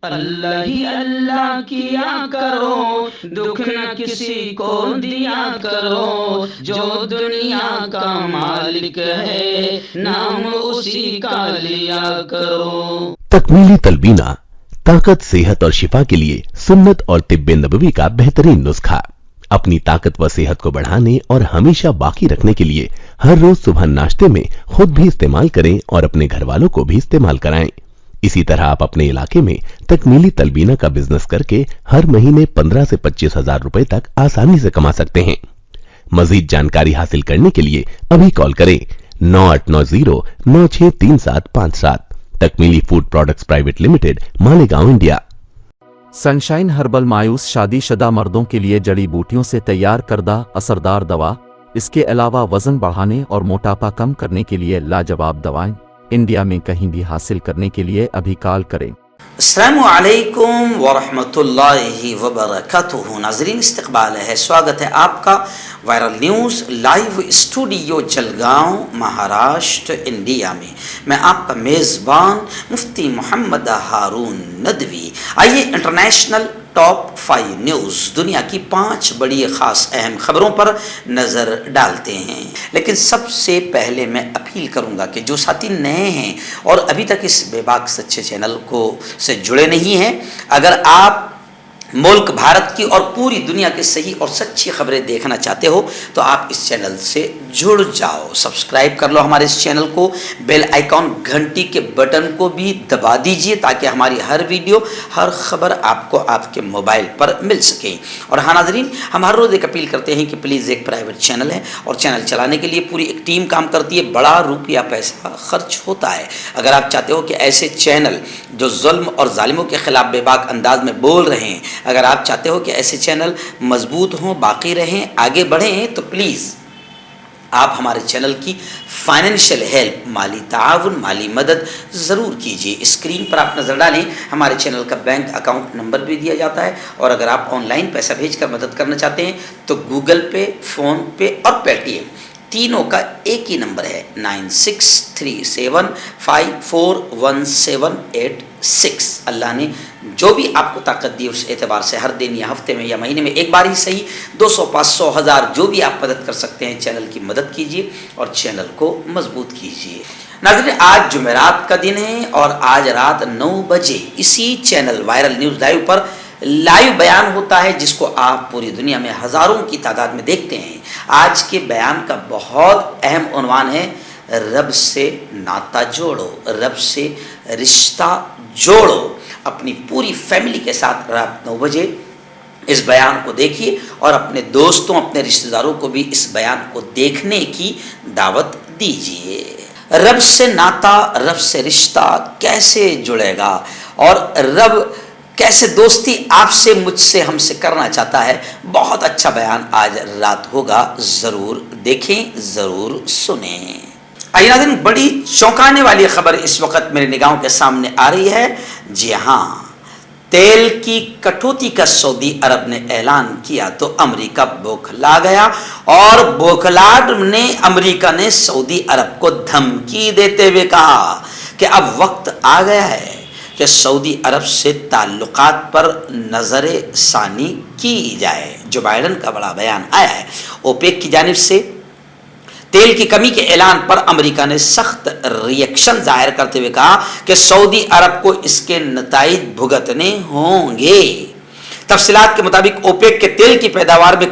اللہ ہی اللہ کیا کرو، دکھ نہ کسی کو دیا کرو، جو دنیا کا مالک ہے نام اسی کا لیا کرو۔ تکمیلی تلبینہ طاقت، صحت اور شفا کے لیے سنت اور طب نبوی کا بہترین نسخہ۔ اپنی طاقت و صحت کو بڑھانے اور ہمیشہ باقی رکھنے کے لیے ہر روز صبح ناشتے میں خود بھی استعمال کریں اور اپنے گھر والوں کو بھی استعمال کرائیں۔ اسی طرح آپ اپنے علاقے میں تکمیلی تلبینہ کا بزنس کر کے ہر مہینے 15 سے 25 ہزار روپے تک آسانی سے کما سکتے ہیں۔ مزید جانکاری حاصل کرنے کے لیے ابھی کال کریں 9890963757۔ Takmili food products private limited, Malegaon, India. Sunshine herbal مایوس شادی شدہ مردوں کے لیے جڑی بوٹیوں سے تیار کردہ اثردار دوا۔ اس کے علاوہ وزن بڑھانے اور موٹاپا کم کرنے کے لیے لاجواب دوائیں انڈیا میں کہیں بھی حاصل کرنے کے لیے ابھی کال کریں۔ السلام علیکم ورحمۃ اللہ وبرکاتہ۔ ناظرین، استقبال ہے، سواگت ہے آپ کا viral news live studio Jalgaon, Maharashtra, India میں۔ میں آپ کا میزبان مفتی محمد ہارون ندوی۔ آئیے انٹرنیشنل ٹاپ 5 نیوز، دنیا کی 5 بڑی خاص اہم خبروں پر نظر ڈالتے ہیں۔ لیکن سب سے پہلے میں اپیل کروں گا کہ جو ساتھی نئے ہیں اور ابھی تک اس بے باک سچے چینل کو سے جڑے نہیں ہیں، اگر آپ ملک بھارت کی اور پوری دنیا کی صحیح اور سچی خبریں دیکھنا چاہتے ہو تو آپ اس چینل سے جڑ جاؤ، سبسکرائب کر لو ہمارے اس چینل کو، بیل آئیکن گھنٹی کے بٹن کو بھی دبا دیجئے تاکہ ہماری ہر ویڈیو، ہر خبر آپ کو آپ کے موبائل پر مل سکے۔ اور ہاں ناظرین، ہم ہر روز ایک اپیل کرتے ہیں کہ پلیز ایک پرائیویٹ چینل ہے اور چینل چلانے کے لیے پوری ایک ٹیم کام کرتی ہے، بڑا روپیہ پیسہ خرچ ہوتا ہے۔ اگر آپ چاہتے ہو کہ ایسے چینل جو ظلم اور ظالموں کے خلاف بے باک انداز میں بول رہے ہیں، اگر آپ چاہتے ہو کہ ایسے چینل مضبوط ہوں، باقی رہیں، آگے بڑھیں، تو پلیز آپ ہمارے چینل کی فائنینشیل ہیلپ، مالی تعاون، مالی مدد ضرور کیجیے۔ اسکرین پر آپ نظر ڈالیں، ہمارے چینل کا بینک اکاؤنٹ نمبر بھی دیا جاتا ہے، اور اگر آپ آن لائن پیسہ بھیج کر مدد کرنا چاہتے ہیں تو گوگل پے، فون پے اور پے ٹی ایم تینوں کا ایک ہی نمبر ہے 9637541786۔ اللہ نے جو بھی آپ کو طاقت دی اس اعتبار سے ہر دن یا ہفتے میں یا مہینے میں ایک بار ہی صحیح 200، 500، 1000 جو بھی آپ مدد کر سکتے ہیں چینل کی مدد کیجیے اور چینل کو مضبوط کیجیے۔ ناظرین، آج جمعرات کا دن ہے اور آج رات 9 بجے اسی چینل وائرل نیوز لائیو پر لائیو بیان ہوتا ہے، جس کو آپ پوری دنیا میں ہزاروں کی تعداد میں دیکھتے ہیں۔ آج کے بیان کا بہت اہم عنوان ہے رب سے ناتا جوڑو، رب سے رشتہ جوڑو۔ اپنی پوری فیملی کے ساتھ رات 9 بجے اس بیان کو دیکھیے اور اپنے دوستوں، اپنے رشتہ داروں کو بھی اس بیان کو دیکھنے کی دعوت دیجیے۔ رب سے ناتا، رب سے رشتہ کیسے جڑے گا اور رب کیسے دوستی آپ سے، مجھ سے، ہم سے کرنا چاہتا ہے، بہت اچھا بیان آج رات ہوگا، ضرور دیکھیں، ضرور سنیں۔ آئیے ناظرین، بڑی چونکانے والی خبر اس وقت میرے نگاہوں کے سامنے آ رہی ہے۔ جی ہاں، تیل کی کٹوتی کا سعودی عرب نے اعلان کیا تو امریکہ بوکھلا گیا، اور بوکھلاہٹ نے امریکہ نے سعودی عرب کو دھمکی دیتے ہوئے کہا کہ اب وقت آ گیا ہے کہ سعودی عرب سے تعلقات پر نظر ثانی کی جائے۔ جو بائیڈن کا بڑا بیان آیا ہے، اوپیک کی جانب سے تیل کی کمی کے اعلان پر امریکہ نے سخت ری ایکشن ظاہر کرتے ہوئے کہا کہ سعودی عرب کو اس کے نتائج بھگتنے ہوں گے۔ تفصیلات کے مطابق اوپیک کے تیل کی پیداوار میں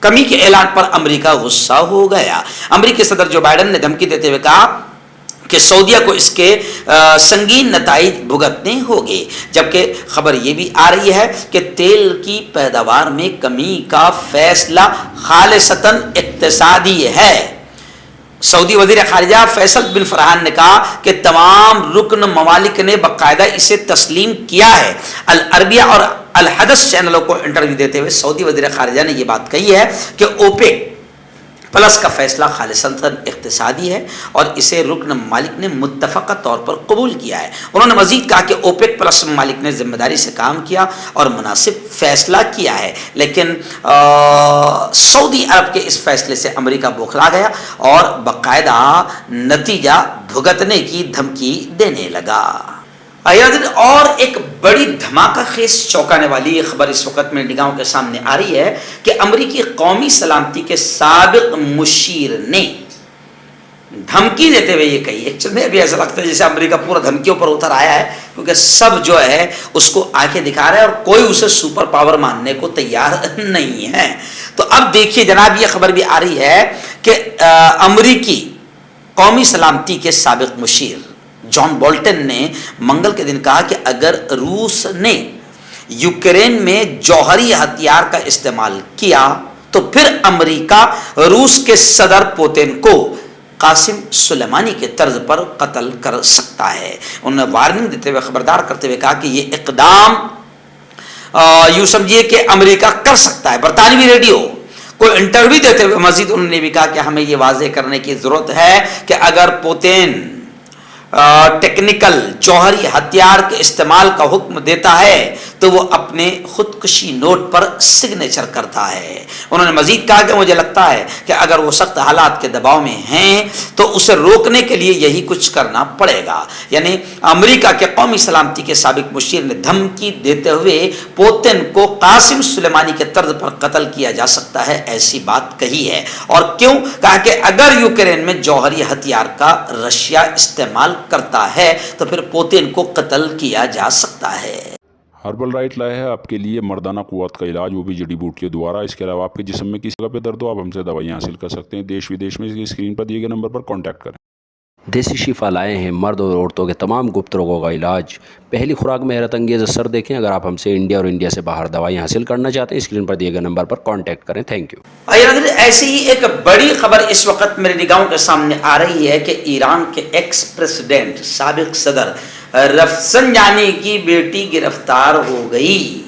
کمی کے اعلان پر امریکہ غصہ ہو گیا۔ امریکی صدر جو بائیڈن نے دھمکی دیتے ہوئے کہا کہ سعودیہ کو اس کے سنگین نتائج بھگتنے ہوں گے، جبکہ خبر یہ بھی آ رہی ہے کہ تیل کی پیداوار میں کمی کا فیصلہ خالصتاً اقتصادی ہے۔ سعودی وزیر خارجہ فیصل بن فرحان نے کہا کہ تمام رکن ممالک نے باقاعدہ اسے تسلیم کیا ہے۔ العربیہ اور الحدث چینلوں کو انٹرویو دیتے ہوئے سعودی وزیر خارجہ نے یہ بات کہی ہے کہ اوپیک پلس کا فیصلہ خالصتاً اقتصادی ہے اور اسے رکن ممالک نے متفقہ طور پر قبول کیا ہے۔ انہوں نے مزید کہا کہ اوپیک پلس ممالک نے ذمہ داری سے کام کیا اور مناسب فیصلہ کیا ہے، لیکن سعودی عرب کے اس فیصلے سے امریکہ بوکھلا گیا اور باقاعدہ نتیجہ بھگتنے کی دھمکی دینے لگا۔ اور ایک بڑی دھماکہ خیز چونکانے والی یہ خبر اس وقت میری نگاہوں کے سامنے آ رہی ہے کہ امریکی قومی سلامتی کے سابق مشیر نے دھمکی دیتے ہوئے یہ کہی ہے. چلنے ابھی ایسا لگتا ہے جیسے امریکہ پورا دھمکیوں پر اتر آیا ہے، کیونکہ سب جو ہے اس کو آنکھیں دکھا رہا ہے اور کوئی اسے سپر پاور ماننے کو تیار نہیں ہے. تو اب دیکھیے جناب، یہ خبر بھی آ رہی ہے کہ امریکی قومی سلامتی کے سابق مشیر جان بولٹن نے منگل کے دن کہا کہ اگر روس نے یوکرین میں جوہری ہتھیار کا استعمال کیا تو پھر امریکہ روس کے صدر پوتین کو قاسم سلیمانی کے طرز پر قتل کر سکتا ہے. انہوں نے وارننگ دیتے ہوئے، خبردار کرتے ہوئے کہا کہ یہ اقدام یوں سمجھیے کہ امریکہ کر سکتا ہے. برطانوی ریڈیو کو انٹرویو دیتے ہوئے مزید انہوں نے بھی کہا کہ ہمیں یہ واضح کرنے کی ضرورت ہے کہ اگر پوتین ٹیکنیکل جوہری ہتھیار کے استعمال کا حکم دیتا ہے تو وہ اپنے خودکشی نوٹ پر سگنیچر کرتا ہے. انہوں نے مزید کہا کہ مجھے لگتا ہے کہ اگر وہ سخت حالات کے دباؤ میں ہیں تو اسے روکنے کے لیے یہی کچھ کرنا پڑے گا. یعنی امریکہ کے قومی سلامتی کے سابق مشیر نے دھمکی دیتے ہوئے پوتین کو قاسم سلیمانی کے طرز پر قتل کیا جا سکتا ہے ایسی بات کہی ہے. اور کیوں؟ کہا کہ اگر یوکرین میں جوہری ہتھیار کا رشیا استعمال کرتا ہے تو پھر پوتین کو قتل کیا جا سکتا ہے. ہربل رائٹ لائے ہے آپ کے لیے مردانہ قوت کا علاج، وہ بھی جڑی بوٹیوں دوارا. اس کے علاوہ آپ کے جسم میں کسی جگہ پہ درد ہو آپ ہم سے دوائیاں حاصل کر سکتے ہیں. دیش ودیش میں اسکرین پر دیے گئے نمبر پر کانٹیکٹ کریں. دیسی شفا لائے ہیں مرد اور عورتوں کے تمام گپت روگوں کا علاج. پہلی خوراک میں حیرت انگیز اثر دیکھیں. اگر آپ ہم سے انڈیا اور انڈیا سے باہر دوائیاں حاصل کرنا چاہتے ہیں اسکرین پر دیے گئے نمبر پر کانٹیکٹ کریں. Thank you. ایسی ہی ایک بڑی خبر اس وقت میرے نگاہوں کے سامنے آ رہی ہے کہ ایران کے ایکس پریزیڈنٹ سابق صدر رفسنجانی کی بیٹی گرفتار ہو گئی.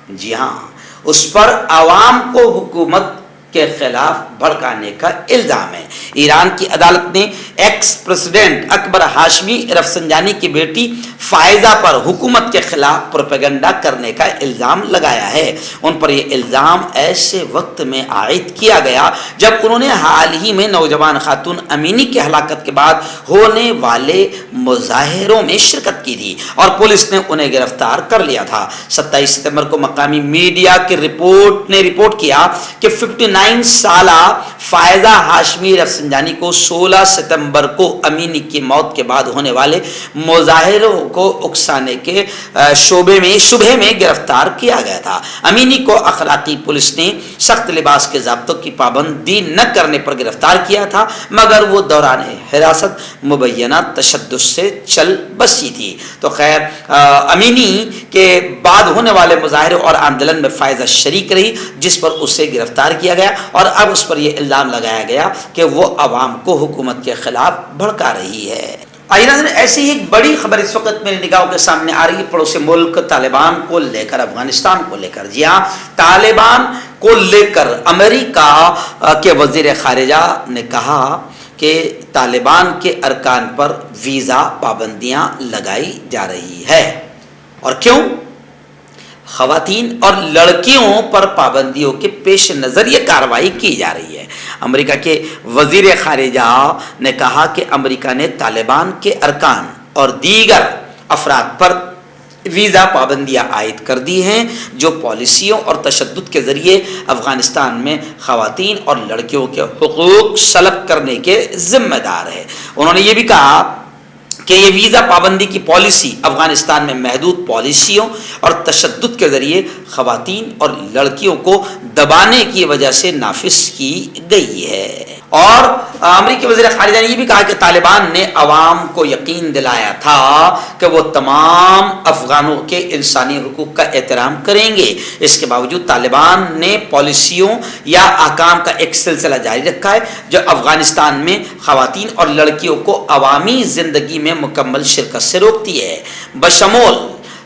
جی ہاں، اس پر عوام کو حکومت کے خلاف بھڑکانے کا الزام ہے. ایران کی عدالت نے ایکس پریزیڈنٹ اکبر ہاشمی رفسنجانی کی بیٹی فائزہ پر حکومت کے خلاف پروپیگنڈا کرنے کا الزام لگایا ہے. ان پر یہ الزام ایسے وقت میں عائد کیا گیا جب انہوں نے حال ہی میں نوجوان خاتون امینی کی ہلاکت کے بعد ہونے والے مظاہروں میں شرکت کی تھی اور پولیس نے انہیں گرفتار کر لیا تھا. 27 ستمبر کو مقامی میڈیا کی رپورٹ کیا کہ 59 سالہ فائزہ ہاشمی رفسنجانی کو 16 ستمبر کو امینی کی موت کے بعد ہونے والے مظاہروں کو اکسانے کے شبہ میں گرفتار کیا گیا تھا. امینی کو اخلاقی پولیس نے سخت لباس کے ضابطوں کی پابندی نہ کرنے پر گرفتار کیا تھا، مگر وہ دوران حراست مبینہ تشدد سے چل بسی تھی. تو خیر، امینی کے بعد ہونے والے مظاہرے اور آندولن میں فائزہ شریک رہی جس پر اسے گرفتار کیا گیا اور اب اس پر یہ الزام لگایا گیا کہ وہ عوام کو حکومت کے خلاف بھڑکا رہی ہے. ایسی ہی ایک بڑی خبر اس وقت میری نگاہوں کے سامنے آ رہی ہے پڑوسی ملک طالبان کو لے کر، افغانستان کو لے کر. جی ہاں، طالبان کو لے کر امریکہ کے وزیر خارجہ نے کہا کہ طالبان کے ارکان پر ویزا پابندیاں لگائی جا رہی ہے. اور کیوں؟ خواتین اور لڑکیوں پر پابندیوں کے پیش نظر یہ کارروائی کی جا رہی ہے. امریکہ کے وزیر خارجہ نے کہا کہ امریکہ نے طالبان کے ارکان اور دیگر افراد پر ویزا پابندیاں عائد کر دی ہیں جو پالیسیوں اور تشدد کے ذریعے افغانستان میں خواتین اور لڑکیوں کے حقوق سلب کرنے کے ذمہ دار ہے. انہوں نے یہ بھی کہا کہ یہ ویزا پابندی کی پالیسی افغانستان میں محدود پالیسیوں اور تشدد کے ذریعے خواتین اور لڑکیوں کو دبانے کی وجہ سے نافذ کی گئی ہے. اور امریکی وزیر خارجہ نے یہ بھی کہا کہ طالبان نے عوام کو یقین دلایا تھا کہ وہ تمام افغانوں کے انسانی حقوق کا احترام کریں گے. اس کے باوجود طالبان نے پالیسیوں یا احکام کا ایک سلسلہ جاری رکھا ہے جو افغانستان میں خواتین اور لڑکیوں کو عوامی زندگی میں مکمل شرکت سے روکتی ہے، بشمول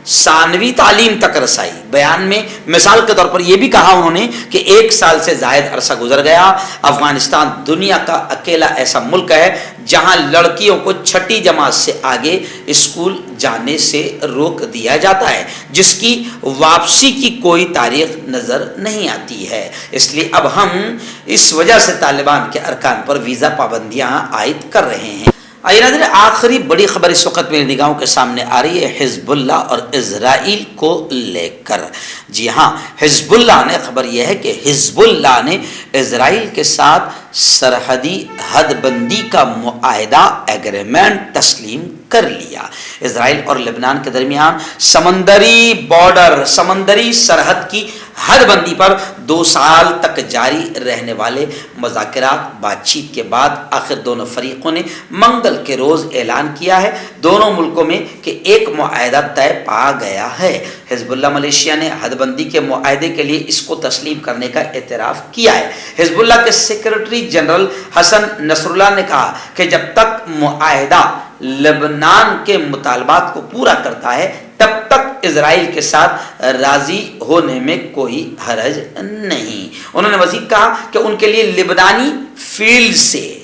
ثانوی تعلیم تک رسائی. بیان میں مثال کے طور پر یہ بھی کہا انہوں نے کہ 1 سال سے زائد عرصہ گزر گیا، افغانستان دنیا کا اکیلا ایسا ملک ہے جہاں لڑکیوں کو 6ٹھی جماعت سے آگے اسکول جانے سے روک دیا جاتا ہے، جس کی واپسی کی کوئی تاریخ نظر نہیں آتی ہے. اس لیے اب ہم اس وجہ سے طالبان کے ارکان پر ویزا پابندیاں عائد کر رہے ہیں. آئیے ناظرین، آخری بڑی خبر اس وقت میری نگاہوں کے سامنے آ رہی ہے حزب اللہ اور اسرائیل کو لے کر۔ جی ہاں، حزب اللہ نے، خبر یہ ہے کہ حزب اللہ نے اسرائیل کے ساتھ سرحدی حد بندی کا معاہدہ ایگریمنٹ تسلیم کر لیا۔ اسرائیل اور لبنان کے درمیان سمندری بارڈر، سمندری سرحد کی حد بندی پر 2 سال تک جاری رہنے والے مذاکرات بات چیت کے بعد آخر دونوں فریقوں نے منگل کے روز اعلان کیا ہے دونوں ملکوں میں کہ ایک معاہدہ طے پا گیا ہے۔ حزب اللہ ملیشیا نے حد بندی کے معاہدے کے لیے اس کو تسلیم کرنے کا اعتراف کیا ہے۔ حزب اللہ کے سیکرٹری جنرل حسن نصر اللہ نے کہا کہ جب تک معاہدہ لبنان کے مطالبات کو پورا کرتا ہے تب تک اسرائیل کے ساتھ راضی ہونے میں کوئی حرج نہیں۔ انہوں نے مزید کہا کہ ان کے لیے لبنانی فیلڈ سے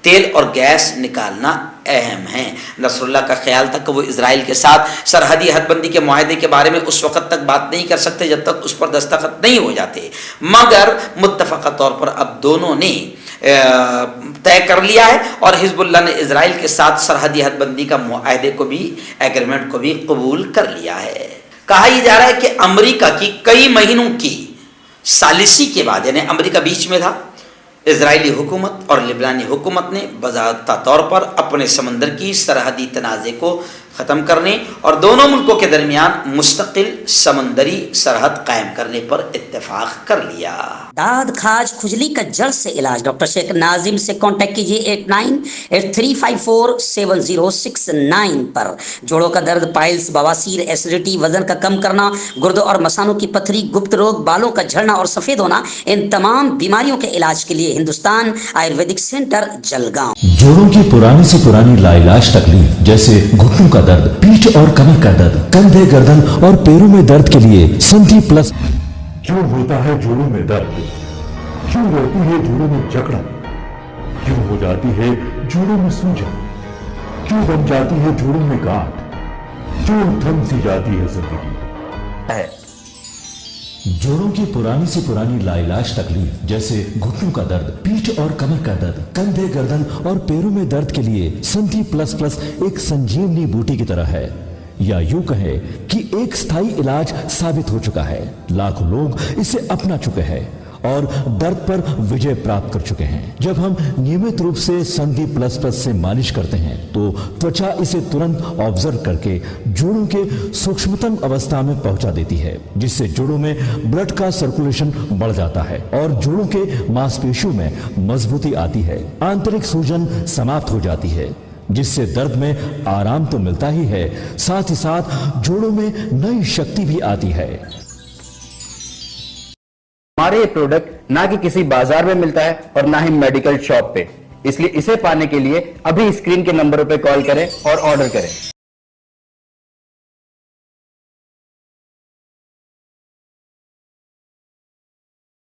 تیل اور گیس نکالنا اہم ہے۔ نصر اللہ کا خیال تھا کہ وہ اسرائیل کے ساتھ سرحدی حد بندی کے معاہدے کے بارے میں اس وقت تک بات نہیں کر سکتے جب تک اس پر دستخط نہیں ہو جاتے، مگر متفقہ طور پر اب دونوں نے طے کر لیا ہے اور حزب اللہ نے اسرائیل کے ساتھ سرحدی حد بندی کا معاہدے کو بھی، ایگریمنٹ کو بھی قبول کر لیا ہے۔ کہا یہ جا رہا ہے کہ امریکہ کی کئی مہینوں کی ثالثی کے بعد، یعنی امریکہ بیچ میں تھا، اسرائیلی حکومت اور لبنانی حکومت نے باضابطہ طور پر اپنے سمندر کی سرحدی تنازع کو ختم کرنے اور دونوں ملکوں کے درمیان مستقل سمندری سرحد قائم کرنے پر اتفاق کر لیا۔ داد، کھاج، کھجلی کا جڑ سے علاج ڈاکٹر شیخ ناظم سے کانٹیکٹ کیجیے 8983547069 پر۔ جوڑوں کا درد، پائلز، بواسیر، ایسیڈیٹی، وزن کا کم کرنا، گردوں اور مثانوں کی پتھری، گپت روگ، بالوں کا جھڑنا اور سفید ہونا، ان تمام بیماریوں کے علاج کے لیے ہندوستان آیورویدک سینٹر جلگاؤں۔ جوڑوں کی پرانی سے پرانی لا علاج تکلیف جیسے گھٹنوں کا درد، پیٹھ اور کمر کا درد، کندھے، گردن اور پیروں میں درد کے لیے سنٹی پلس۔ کیوں ہوتا ہے جوڑوں میں درد؟ کیوں رہتی ہے جوڑوں میں جکڑن؟ کیوں ہو جاتی ہے جوڑوں میں سوجن؟ کیوں بن جاتی ہے جوڑوں میں گاٹھ؟ کیوں تھم سی جاتی ہے زندگی؟ جوڑوں کی پرانی سے پرانی لا علاج تکلیف جیسے گھٹنوں کا درد، پیٹھ اور کمر کا درد، کندھے، گردن اور پیروں میں درد کے لیے سنٹی پلس پلس ایک سنجیونی بوٹی کی طرح ہے، یا یوں کہے کہ ایک استھائی علاج ثابت ہو چکا ہے۔ لاکھوں لوگ اسے اپنا چکے ہیں اور درد پر وجے پراپت کر چکے ہیں۔ جب ہم نیمت روپ سے سنٹی پلس پلس سے مالش کرتے ہیں تو توچا اسے ترنت آبزرو کر کے جوڑوں کے سوکشمتم اوستھا میں پہنچا دیتی ہے، جس سے جوڑوں میں بلڈ کا سرکولیشن بڑھ جاتا ہے اور جوڑوں کے ماس پیشیوں میں مضبوطی آتی ہے، آنترک سوجن سماپت ہو جاتی ہے، جس سے درد میں آرام تو ملتا ہی ہے، ساتھ ہی ساتھ جوڑوں میں نئی شکتی بھی آتی ہے۔ ہمارے یہ پروڈکٹ نہ کہ کسی بازار میں ملتا ہے اور نہ ہی میڈیکل شاپ پہ، اس لیے اسے پانے کے لیے ابھی اسکرین کے نمبروں پہ کال کریں اور آرڈر کریں۔